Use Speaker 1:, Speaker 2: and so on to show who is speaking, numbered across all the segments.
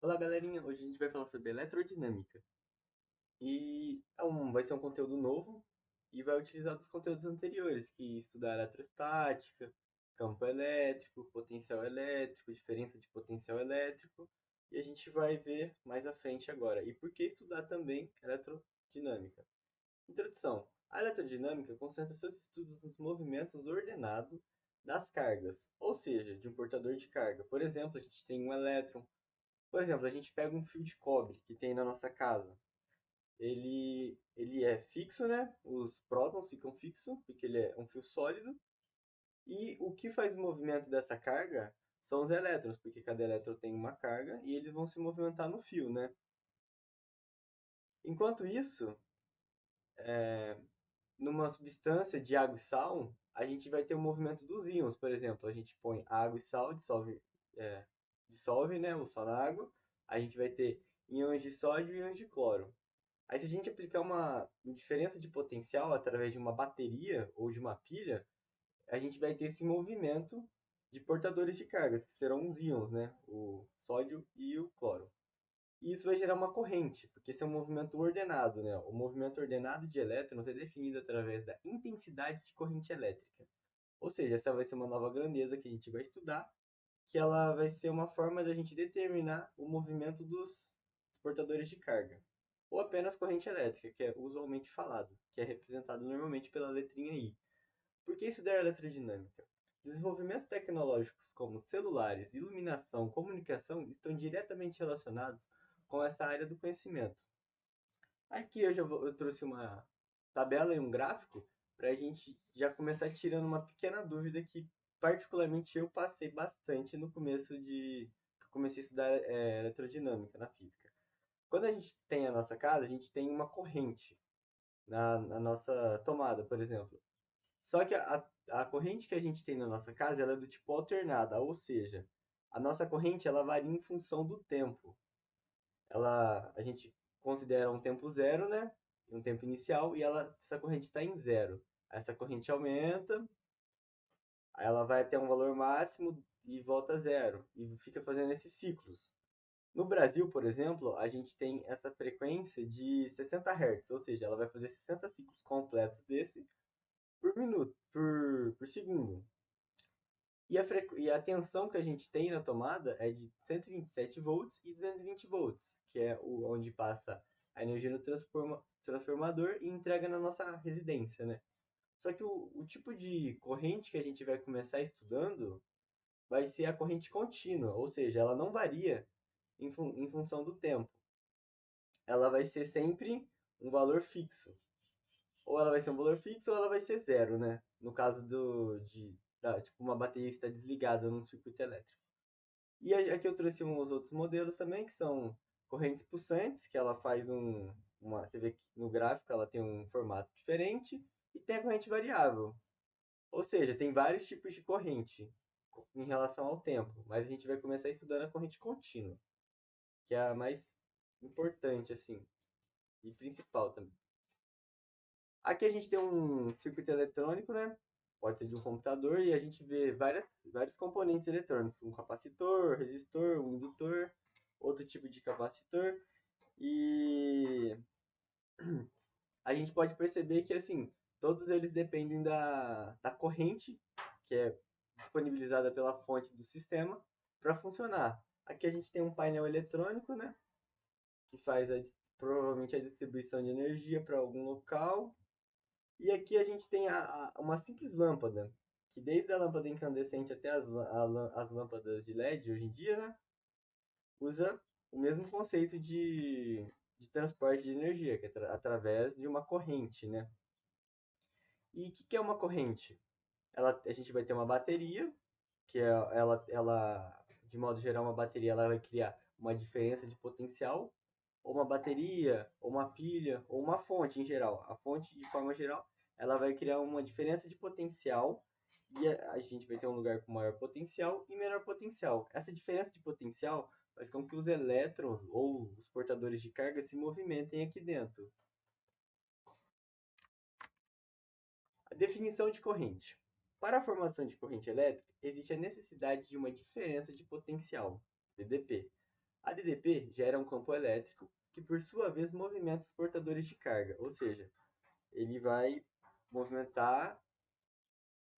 Speaker 1: Olá, galerinha! Hoje a gente vai falar sobre eletrodinâmica. Vai ser um conteúdo novo e vai utilizar dos conteúdos anteriores, que estudar eletrostática, campo elétrico, potencial elétrico, diferença de potencial elétrico, e a gente vai ver mais à frente agora. E por que estudar também eletrodinâmica? Introdução. A eletrodinâmica concentra seus estudos nos movimentos ordenados das cargas, ou seja, de um portador de carga. Por exemplo, a gente tem um elétron. Por exemplo, a gente pega um fio de cobre que tem na nossa casa. Ele é fixo, né? Os prótons ficam fixos, porque ele é um fio sólido. E o que faz o movimento dessa carga são os elétrons, porque cada elétron tem uma carga e eles vão se movimentar no fio, né? Enquanto isso, numa substância de água e sal, a gente vai ter o movimento dos íons. Por exemplo, a gente põe água e sal, dissolve, né, o sal na água. A gente vai ter íons de sódio e íons de cloro. Aí, se a gente aplicar uma diferença de potencial através de uma bateria ou de uma pilha, a gente vai ter esse movimento de portadores de cargas, que serão os íons, né? O sódio e o cloro. E isso vai gerar uma corrente, porque esse é um movimento ordenado, né? O movimento ordenado de elétrons é definido através da intensidade de corrente elétrica. Ou seja, essa vai ser uma nova grandeza que a gente vai estudar, que ela vai ser uma forma da gente determinar o movimento dos portadores de carga. Ou apenas corrente elétrica, que é usualmente falado, que é representado normalmente pela letrinha I. Por que estudar eletrodinâmica? Desenvolvimentos tecnológicos como celulares, iluminação, comunicação estão diretamente relacionados com essa área do conhecimento. Aqui eu trouxe uma tabela e um gráfico para a gente já começar tirando uma pequena dúvida que particularmente eu passei bastante no começo de que eu comecei a estudar eletrodinâmica na física. Quando a gente tem a nossa casa, a gente tem uma corrente na nossa tomada, por exemplo. Só que a corrente que a gente tem na nossa casa, ela é do tipo alternada, ou seja, a nossa corrente ela varia em função do tempo. A gente considera um tempo zero, né? Um tempo inicial, e essa corrente está em zero. Essa corrente aumenta, aí ela vai até um valor máximo e volta a zero, e fica fazendo esses ciclos. No Brasil, por exemplo, a gente tem essa frequência de 60 Hz, ou seja, ela vai fazer 60 ciclos completos desse por minuto, por segundo. E a tensão que a gente tem na tomada é de 127 volts e 220 volts, que é onde passa a energia no transformador e entrega na nossa residência, né? Só que o tipo de corrente que a gente vai começar estudando vai ser a corrente contínua, ou seja, ela não varia em função do tempo. Ela vai ser sempre um valor fixo. Ou ela vai ser um valor fixo ou ela vai ser zero, né? No caso tipo, uma bateria está desligada num circuito elétrico. E aqui eu trouxe uns outros modelos também, que são correntes pulsantes, que ela faz você vê que no gráfico ela tem um formato diferente, e tem a corrente variável. Ou seja, tem vários tipos de corrente em relação ao tempo, mas a gente vai começar estudando a corrente contínua, que é a mais importante, assim, e principal também. Aqui a gente tem um circuito eletrônico, né? Pode ser de um computador, e a gente vê vários componentes eletrônicos, um capacitor, resistor, um indutor, outro tipo de capacitor. E a gente pode perceber que, assim, todos eles dependem da corrente, que é disponibilizada pela fonte do sistema, para funcionar. Aqui a gente tem um painel eletrônico, né? Que faz provavelmente a distribuição de energia para algum local. E aqui a gente tem uma simples lâmpada, que desde a lâmpada incandescente até as lâmpadas de LED hoje em dia, né, usa o mesmo conceito de transporte de energia, que é através de uma corrente, né? E o que é uma corrente? A gente vai ter uma bateria, que de modo geral, uma bateria ela vai criar uma diferença de potencial, ou uma bateria, ou uma pilha, ou uma fonte em geral. A fonte, de forma geral, ela vai criar uma diferença de potencial e a gente vai ter um lugar com maior potencial e menor potencial. Essa diferença de potencial faz com que os elétrons ou os portadores de carga se movimentem aqui dentro. A definição de corrente. Para a formação de corrente elétrica, existe a necessidade de uma diferença de potencial, VDP. A DDP gera um campo elétrico que, por sua vez, movimenta os portadores de carga, ou seja, ele vai movimentar,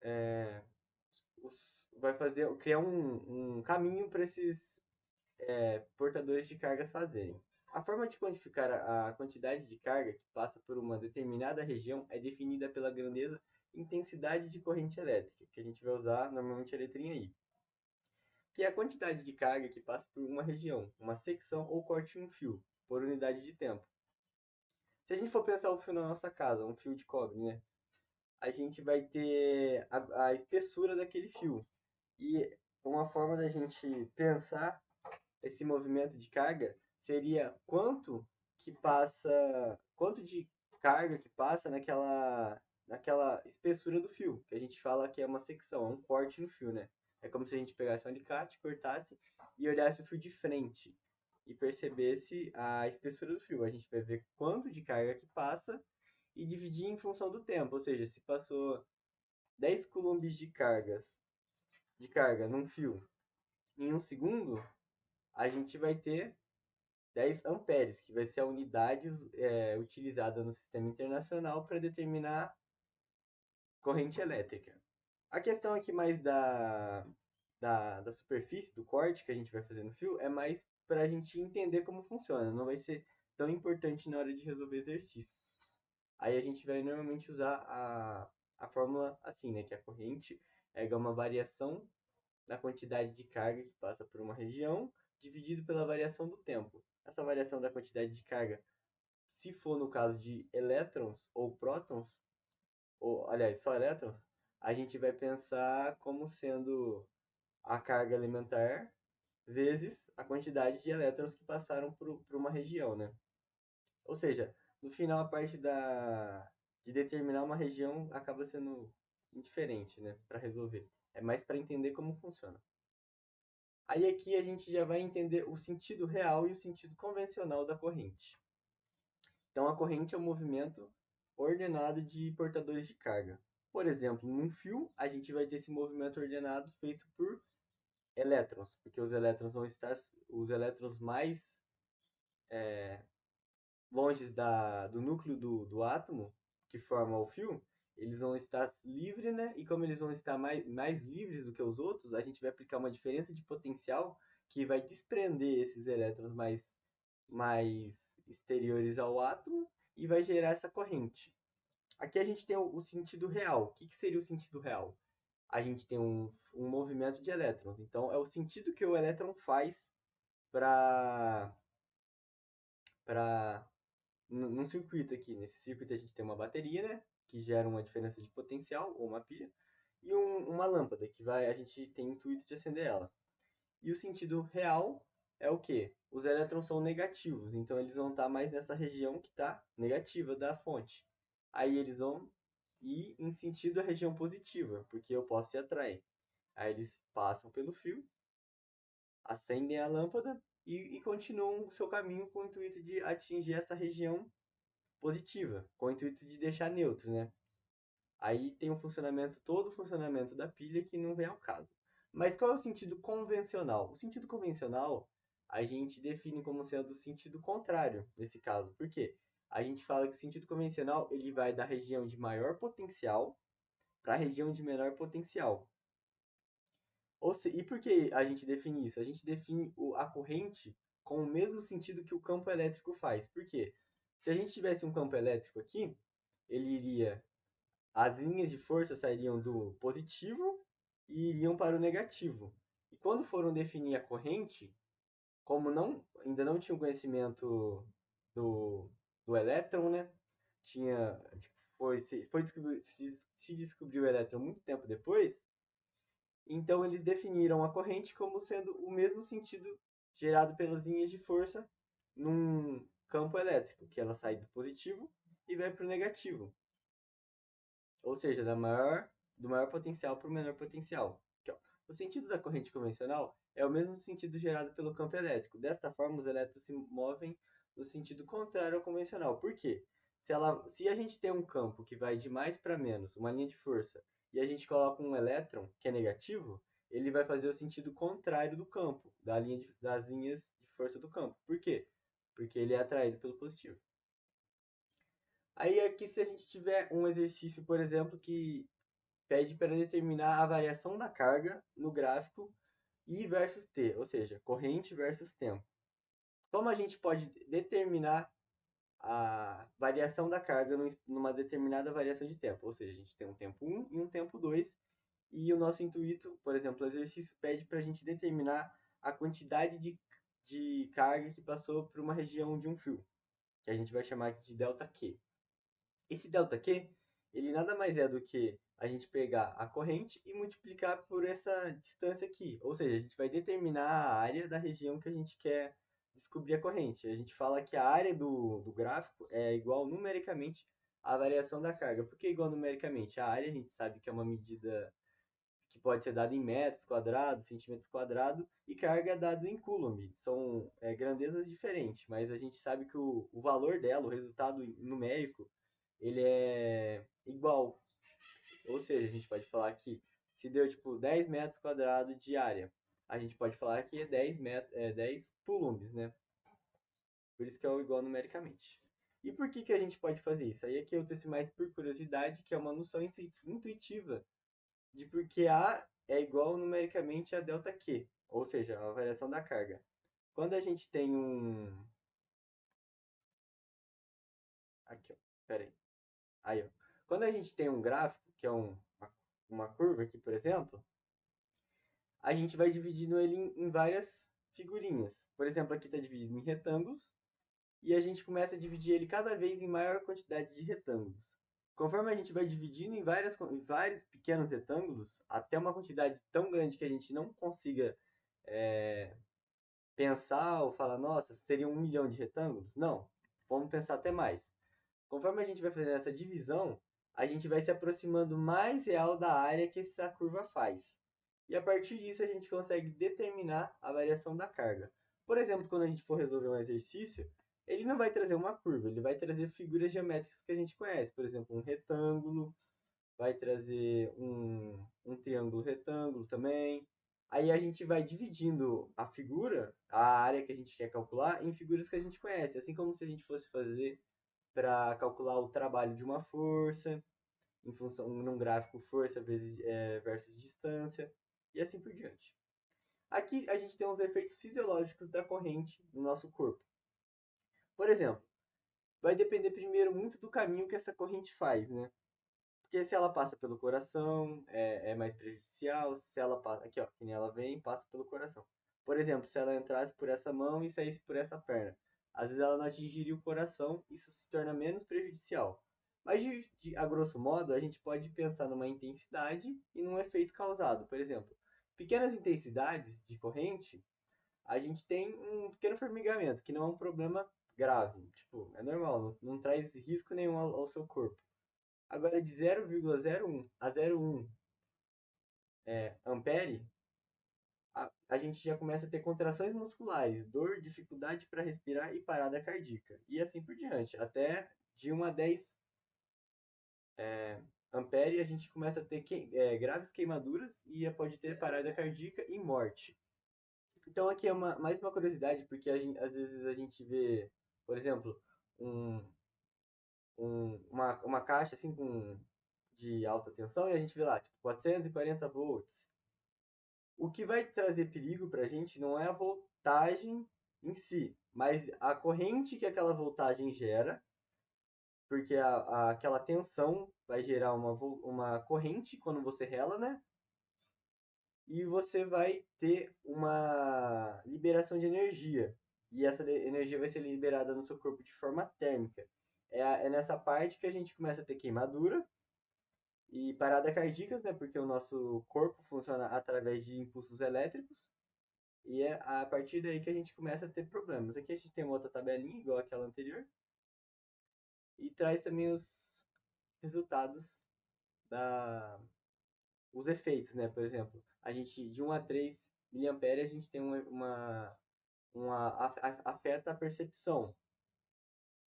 Speaker 1: é, vai criar um caminho para esses portadores de cargas fazerem. A forma de quantificar a quantidade de carga que passa por uma determinada região é definida pela grandeza e intensidade de corrente elétrica, que a gente vai usar normalmente a letrinha I, que é a quantidade de carga que passa por uma região, uma secção ou corte em um fio, por unidade de tempo. Se a gente for pensar o fio na nossa casa, um fio de cobre, né? A gente vai ter a espessura daquele fio. E uma forma da gente pensar esse movimento de carga seria quanto de carga que passa naquela espessura do fio, que a gente fala que é uma secção, é um corte no fio, né? É como se a gente pegasse um alicate, cortasse e olhasse o fio de frente e percebesse a espessura do fio. A gente vai ver quanto de carga que passa e dividir em função do tempo, ou seja, se passou 10 coulombs de carga num fio em um segundo, a gente vai ter 10 amperes, que vai ser a unidade utilizada no sistema internacional para determinar corrente elétrica. A questão aqui mais da superfície, do corte que a gente vai fazer no fio, é mais para a gente entender como funciona, não vai ser tão importante na hora de resolver exercícios. Aí a gente vai normalmente usar a fórmula assim, né, que a corrente é uma variação na quantidade de carga que passa por uma região, dividido pela variação do tempo. Essa variação da quantidade de carga, se for no caso de elétrons ou prótons, ou aliás, só elétrons, a gente vai pensar como sendo a carga elementar vezes a quantidade de elétrons que passaram por uma região, né? Ou seja, no final a parte de determinar uma região acaba sendo indiferente, né, para resolver. É mais para entender como funciona. Aí aqui a gente já vai entender o sentido real e o sentido convencional da corrente. Então a corrente é um movimento ordenado de portadores de carga. Por exemplo, num fio, a gente vai ter esse movimento ordenado feito por elétrons, porque os elétrons vão estar os elétrons mais longe do núcleo do átomo que forma o fio, eles vão estar livres, né? E como eles vão estar mais livres do que os outros, a gente vai aplicar uma diferença de potencial que vai desprender esses elétrons mais exteriores ao átomo e vai gerar essa corrente. Aqui a gente tem o sentido real. O que seria o sentido real? A gente tem um movimento de elétrons. Então, é o sentido que o elétron faz para num circuito aqui. Nesse circuito a gente tem uma bateria, né? Que gera uma diferença de potencial, ou uma pilha, e uma lâmpada, que a gente tem o intuito de acender ela. E o sentido real é o quê? Os elétrons são negativos, então eles vão estar mais nessa região que está negativa da fonte. Aí eles vão ir em sentido à região positiva, porque eu posso ir atrair. Aí eles passam pelo fio, acendem a lâmpada e continuam o seu caminho com o intuito de atingir essa região positiva, com o intuito de deixar neutro, né? Aí tem todo o funcionamento da pilha que não vem ao caso. Mas qual é o sentido convencional? O sentido convencional a gente define como sendo o sentido contrário nesse caso. Por quê? A gente fala que o sentido convencional ele vai da região de maior potencial para a região de menor potencial. E por que a gente define isso? A gente define a corrente com o mesmo sentido que o campo elétrico faz. Por quê? Se a gente tivesse um campo elétrico aqui, ele iria as linhas de força sairiam do positivo e iriam para o negativo. E quando foram definir a corrente, como ainda não tinham conhecimento do, do elétron, né? Tinha, tipo, se descobriu o elétron muito tempo depois, então eles definiram a corrente como sendo o mesmo sentido gerado pelas linhas de força num campo elétrico, que ela sai do positivo e vai para o negativo. Ou seja, do maior potencial para o menor potencial. Aqui, ó. O sentido da corrente convencional é o mesmo sentido gerado pelo campo elétrico. Desta forma, os elétrons se movem no sentido contrário ao convencional. Por quê? Se a gente tem um campo que vai de mais para menos, uma linha de força, e a gente coloca um elétron que é negativo, ele vai fazer o sentido contrário do campo, das linhas de força do campo. Por quê? Porque ele é atraído pelo positivo. Aí aqui se a gente tiver um exercício, por exemplo, que pede para determinar a variação da carga no gráfico I versus T, ou seja, corrente versus tempo. Como a gente pode determinar a variação da carga numa determinada variação de tempo? Ou seja, a gente tem um tempo 1 e um tempo 2, e o nosso intuito, por exemplo, o exercício pede para a gente determinar a quantidade de carga que passou por uma região de um fio, que a gente vai chamar aqui de delta Q. Esse delta Q, ele nada mais é do que a gente pegar a corrente e multiplicar por essa distância aqui. Ou seja, a gente vai determinar a área da região que a gente quer descobrir a corrente. A gente fala que a área do gráfico é igual numericamente à variação da carga. Por que igual numericamente? A área a gente sabe que é uma medida que pode ser dada em metros quadrados, centímetros quadrados, e carga é dado em coulomb. São grandezas diferentes, mas a gente sabe que o valor dela, o resultado numérico, ele é igual. Ou seja, a gente pode falar que se deu tipo 10 metros quadrados de área, a gente pode falar que é 10 coulombs, né? Por isso que é o igual numericamente. E por que a gente pode fazer isso? Aí aqui eu trouxe mais por curiosidade, que é uma noção intuitiva de porque A é igual numericamente a delta Q, ou seja, a variação da carga. Quando a gente tem um... Aqui, ó. Pera aí. Aí, ó. Quando a gente tem um gráfico, que é uma curva aqui, por exemplo, a gente vai dividindo ele em várias figurinhas. Por exemplo, aqui está dividido em retângulos, e a gente começa a dividir ele cada vez em maior quantidade de retângulos. Conforme a gente vai dividindo em vários pequenos retângulos, até uma quantidade tão grande que a gente não consiga é, pensar ou falar, nossa, seria 1 milhão de retângulos? Não, vamos pensar até mais. Conforme a gente vai fazendo essa divisão, a gente vai se aproximando mais real da área que essa curva faz. E a partir disso a gente consegue determinar a variação da carga. Por exemplo, quando a gente for resolver um exercício, ele não vai trazer uma curva, ele vai trazer figuras geométricas que a gente conhece. Por exemplo, um retângulo, vai trazer um triângulo retângulo também. Aí a gente vai dividindo a figura, a área que a gente quer calcular, em figuras que a gente conhece. Assim como se a gente fosse fazer para calcular o trabalho de uma força, em função num gráfico força vezes, versus distância, e assim por diante. Aqui a gente tem os efeitos fisiológicos da corrente no nosso corpo. Por exemplo, vai depender primeiro muito do caminho que essa corrente faz, né? Porque se ela passa pelo coração, é mais prejudicial. Se ela passa. Aqui, ó, que nem ela vem, passa pelo coração. Por exemplo, se ela entrasse por essa mão e saísse por essa perna. Às vezes ela não atingiria o coração, isso se torna menos prejudicial. Mas, a grosso modo, a gente pode pensar numa intensidade e num efeito causado. Por exemplo, pequenas intensidades de corrente, a gente tem um pequeno formigamento, que não é um problema grave. Tipo, é normal, não traz risco nenhum ao seu corpo. Agora, de 0,01 a 0,1 ampere, a gente já começa a ter contrações musculares, dor, dificuldade para respirar e parada cardíaca. E assim por diante. Até de 1 a 10 ampere, a gente começa a ter graves queimaduras e pode ter parada cardíaca e morte. Então aqui é mais uma curiosidade, porque às vezes a gente vê, por exemplo, um, uma caixa assim de alta tensão e a gente vê lá, tipo, 440 volts. O que vai trazer perigo para a gente não é a voltagem em si, mas a corrente que aquela voltagem gera, porque aquela tensão vai gerar uma corrente quando você rela, né? E você vai ter uma liberação de energia. E essa energia vai ser liberada no seu corpo de forma térmica. É nessa parte que a gente começa a ter queimadura e parada cardíacas, né? Porque o nosso corpo funciona através de impulsos elétricos. E é a partir daí que a gente começa a ter problemas. Aqui a gente tem uma outra tabelinha, igual aquela anterior, e traz também os resultados da os efeitos, né? Por exemplo, a gente de 1 a 3 miliampere a gente tem afeta a percepção.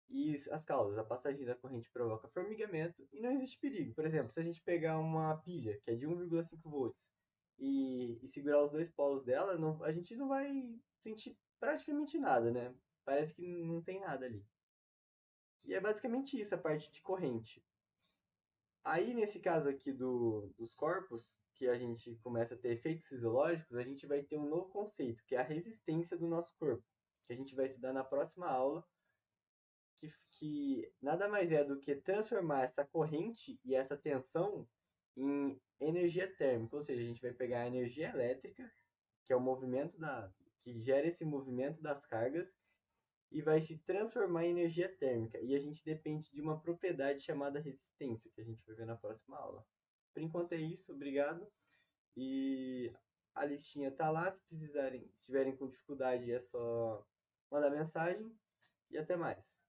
Speaker 1: E as causas, a passagem da corrente provoca formigamento e não existe perigo. Por exemplo, se a gente pegar uma pilha que é de 1,5 volts e segurar os dois polos dela, a gente não vai sentir praticamente nada, né? Parece que não tem nada ali. E é basicamente isso, a parte de corrente. Aí, nesse caso aqui dos corpos, que a gente começa a ter efeitos fisiológicos, a gente vai ter um novo conceito, que é a resistência do nosso corpo, que a gente vai estudar na próxima aula, que nada mais é do que transformar essa corrente e essa tensão em energia térmica, ou seja, a gente vai pegar a energia elétrica, que é o movimento que gera esse movimento das cargas, e vai se transformar em energia térmica. E a gente depende de uma propriedade chamada resistência, que a gente vai ver na próxima aula. Por enquanto é isso, obrigado. E a listinha tá lá, se precisarem, se tiverem com dificuldade é só mandar mensagem e até mais.